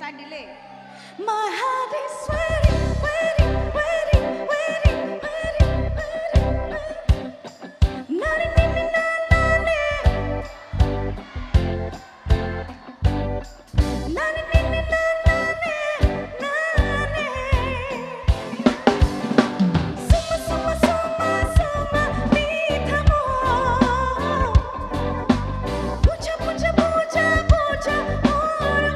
start delay. My heart is sweating, waiting, waiting, waiting, waiting, waiting, waiting. Nani, nani, nani, nani, nani, nani, Suma, suma, suma, suma, meetha moh. Pucha, pucha, pucha, pucha, more,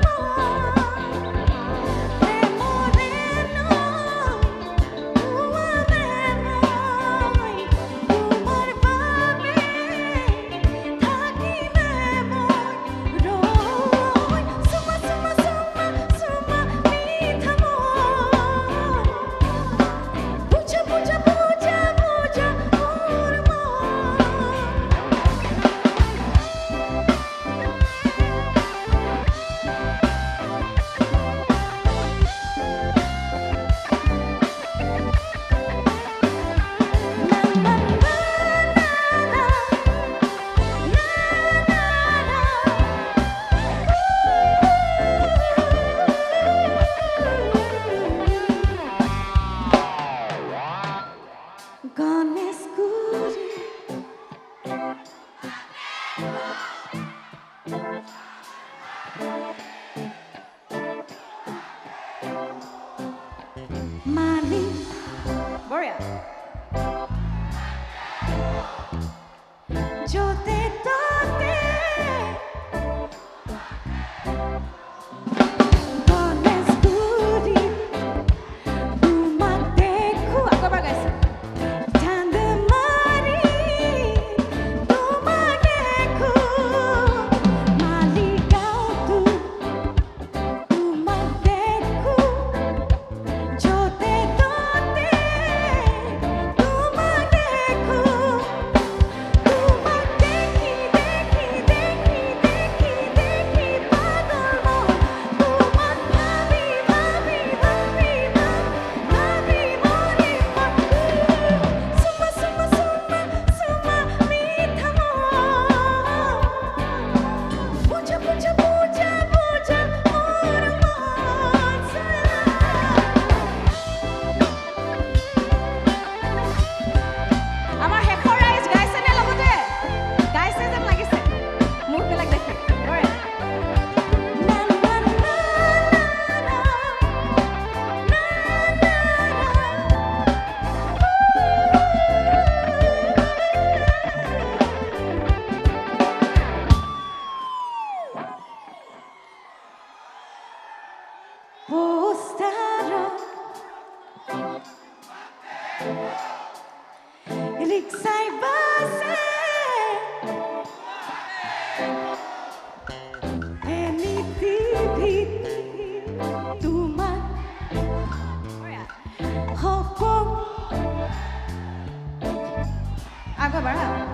Pucha, pucha, pucha, pucha, more, Ganesh Guri Mali Boria. Jote Tote Ganesh Guri Tuma dekhu Aku apa guys? Chand mari Tuma dekhu Mali gao tu Tuma dekhu Jote Tote Tuma dekhu Tuma dekhi dekhi dekhi dekhi dekhi pagal mo Tuma bhabi bhabi bhabi bhabi mori Suma suma suma suma meetha moh Puja puja puja puja more আমাৰ শেষৰ ৰাইজ গাইছে নে লগতে? গাইছে যেন লাগিছে। মুখবিলাক দেখি। Boria. na na na na Postaro Riksai base Eniti bhit Tuma Boria. Hopok Aku apa?